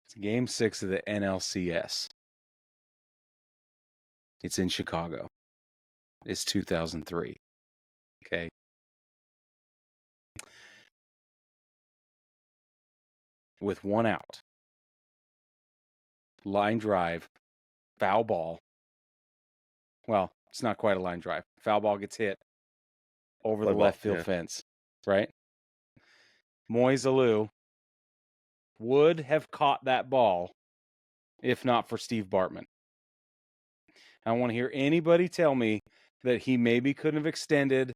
It's Game 6 of the NLCS. It's in Chicago. It's 2003. Okay. With one out. Line drive. Foul ball. Well, it's not quite a line drive. Foul ball gets hit over the left field fence. Right? Moises Alou would have caught that ball if not for Steve Bartman. I don't want to hear anybody tell me that he maybe couldn't have extended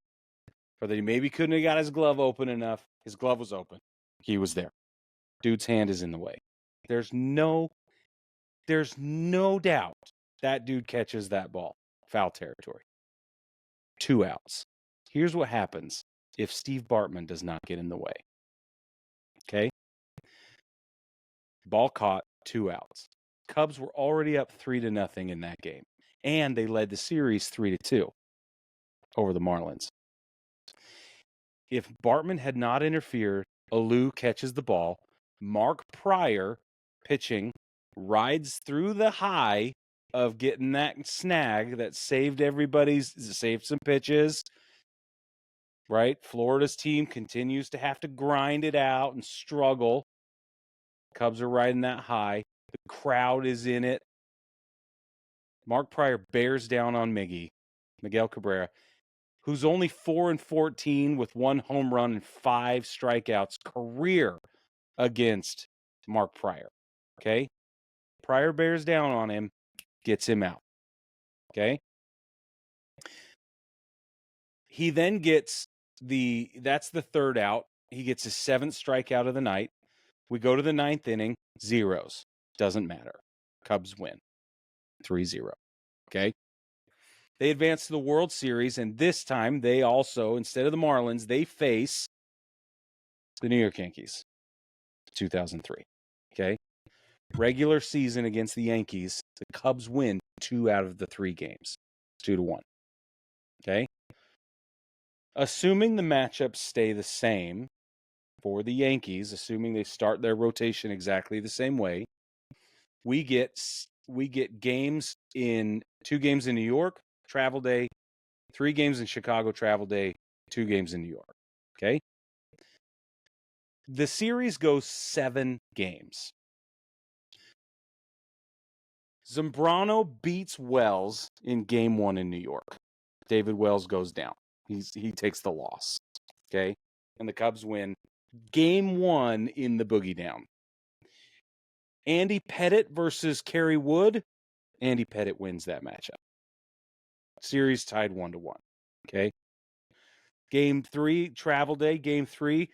or that he maybe couldn't have got his glove open enough. His glove was open. He was there. Dude's hand is in the way. There's no doubt that dude catches that ball. Foul territory. 2 outs. Here's what happens if Steve Bartman does not get in the way. Okay? Ball caught, 2 outs. Cubs were already up 3-0 in that game. And they led the series 3-2 over the Marlins. If Bartman had not interfered, Alou catches the ball. Mark Pryor, pitching, rides through the high of getting that snag that saved some pitches. Right? Florida's team continues to have to grind it out and struggle. Cubs are riding that high. The crowd is in it. Mark Pryor bears down on Miguel Cabrera, who's only 4-14 with 1 home run and 5 strikeouts career against Mark Pryor. Okay? Pryor bears down on him, gets him out. Okay? He then gets that's the 3rd out. He gets his 7th strikeout of the night. We go to the 9th inning, zeros. Doesn't matter. Cubs win. 3-0. Okay? They advance to the World Series, and this time they also, instead of the Marlins, they face the New York Yankees. 2003. Okay? Regular season against the Yankees, the Cubs win 2 out of the 3 games. 2-1. Okay? Assuming the matchups stay the same for the Yankees, assuming they start their rotation exactly the same way, we get games in 2 games in New York, travel day, 3 games in Chicago, travel day, 2 games in New York. Okay? The series goes 7 games. Zambrano beats Wells in game 1 in New York. David Wells goes down. He takes the loss. Okay? And the Cubs win game 1 in the Boogie Down. Andy Pettitte versus Kerry Wood. Andy Pettitte wins that matchup. Series tied 1-1. Okay? Game 3, travel day, game 3,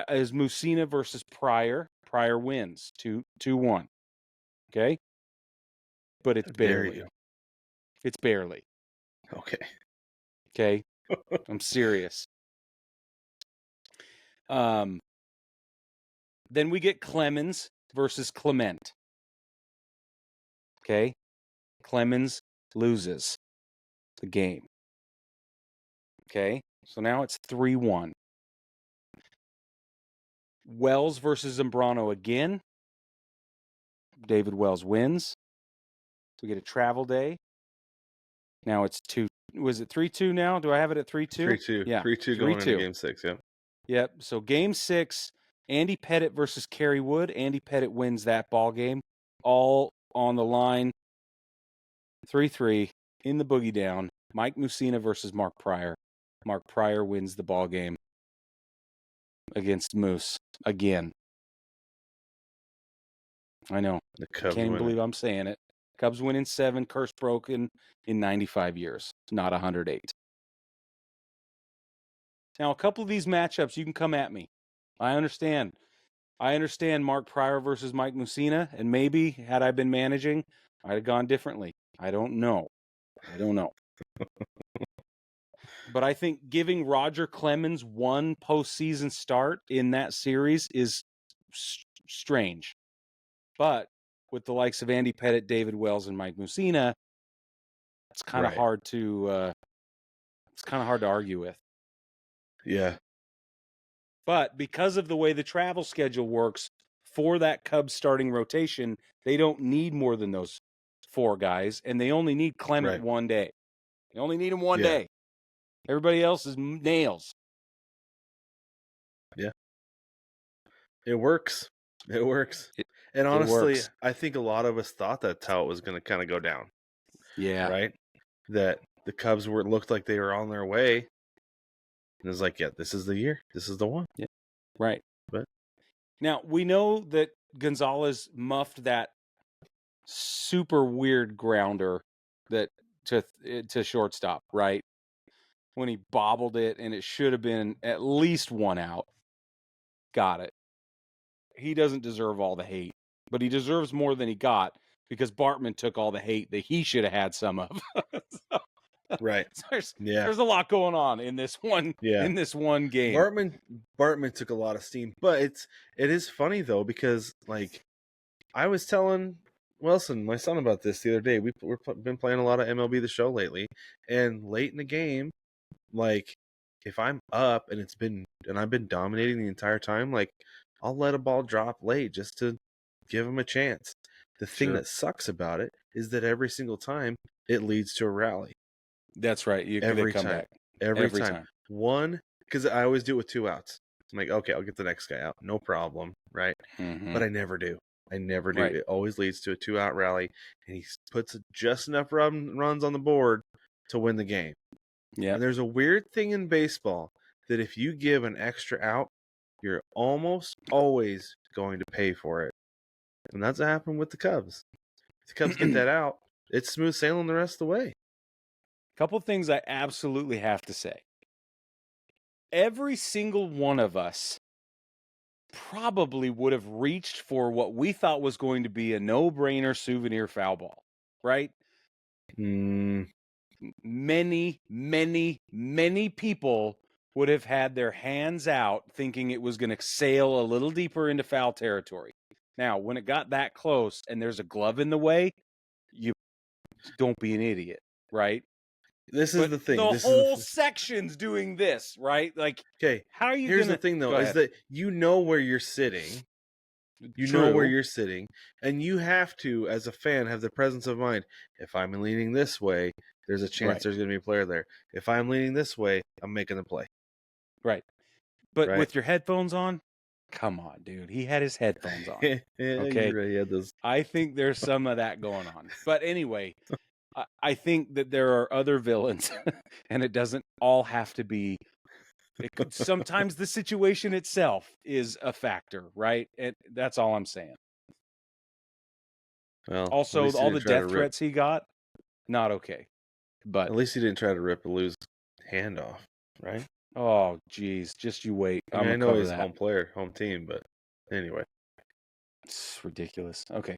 is Mussina versus Pryor. Pryor wins 2-1. Okay? But it's barely. It's barely. Okay. Okay? I'm serious. Then we get Clemens versus Clement. Okay? Clemens loses the game. Okay? So now it's 3-1. Wells versus Zambrano again. David Wells wins. We get a travel day. Now it's 2. Was it 3-2 now? Do I have it at 3-2? 3-2. Yeah. 3-2 going into game 6, yep. Yep. So game 6, Andy Pettitte versus Kerry Wood. Andy Pettitte wins that ball game. All on the line. 3-3 in the Boogie Down. Mike Mussina versus Mark Pryor. Mark Pryor wins the ball game against Moose again. I know. I can't even believe I'm saying it. Cubs win in 7, curse broken in 95 years, not 108. Now, a couple of these matchups, you can come at me. I understand. I understand Mark Pryor versus Mike Mussina, and maybe, had I been managing, I'd have gone differently. I don't know. But I think giving Roger Clemens 1 postseason start in that series is strange. But with the likes of Andy Pettitte, David Wells, and Mike Mussina, it's kind of hard to argue with. Yeah. But because of the way the travel schedule works for that Cubs starting rotation, they don't need more than those 4 guys, and they only need Clement Right. one day. They only need him one Yeah. day. Everybody else is nails. Yeah. It works. It works. And It honestly, works. I think a lot of us thought that's how it was going to kind of go down. Yeah. Right? That the Cubs looked like they were on their way. And it's like, yeah, this is the year. This is the one. Yeah. Right. But now, we know that Gonzalez muffed that super weird grounder that to shortstop, right? When he bobbled it, and it should have been at least 1 out. Got it. He doesn't deserve all the hate, but he deserves more than he got because Bartman took all the hate that he should have had some of. So, right. there's a lot going on in this one game. Bartman took a lot of steam, but it is funny though, because like I was telling Wilson, my son, about this the other day. We've been playing a lot of MLB The Show lately, and late in the game, like if I'm up and I've been dominating the entire time, like I'll let a ball drop late just to give him a chance. The thing that sucks about it is that every single time it leads to a rally. That's right. Every they come time. back. Every time. One, because I always do it with 2 outs. I'm like, okay, I'll get the next guy out. No problem, right? Mm-hmm. But I never do. Right. It always leads to a 2-out rally, and he puts just enough runs on the board to win the game. Yeah. And there's a weird thing in baseball that if you give an extra out, you're almost always going to pay for it. And that's what happened with the Cubs. If the Cubs get that out, it's smooth sailing the rest of the way. Couple things I absolutely have to say. Every single one of us probably would have reached for what we thought was going to be a no-brainer souvenir foul ball, right? Many, many, many people would have had their hands out thinking it was going to sail a little deeper into foul territory. Now, when it got that close and there's a glove in the way, you don't be an idiot, right? This is the thing. The whole section's doing this, right? Like, okay, how are you Here's the thing, though, is that you know where you're sitting. You know where you're sitting, and you have to, as a fan, have the presence of mind. If I'm leaning this way, there's a chance there's going to be a player there. If I'm leaning this way, I'm making the play. Right. But with your headphones on, come on, dude. He had his headphones on. Okay. You're right, he had those. I think there's some of that going on. But anyway, I think that there are other villains, and it doesn't all have to be. Sometimes the situation itself is a factor, right? And that's all I'm saying. Well, also, all the death threats he got, not okay. But at least he didn't try to rip Alou's hand off, right? Oh, geez, just you wait. I know he's home player, home team, but anyway, it's ridiculous. Okay.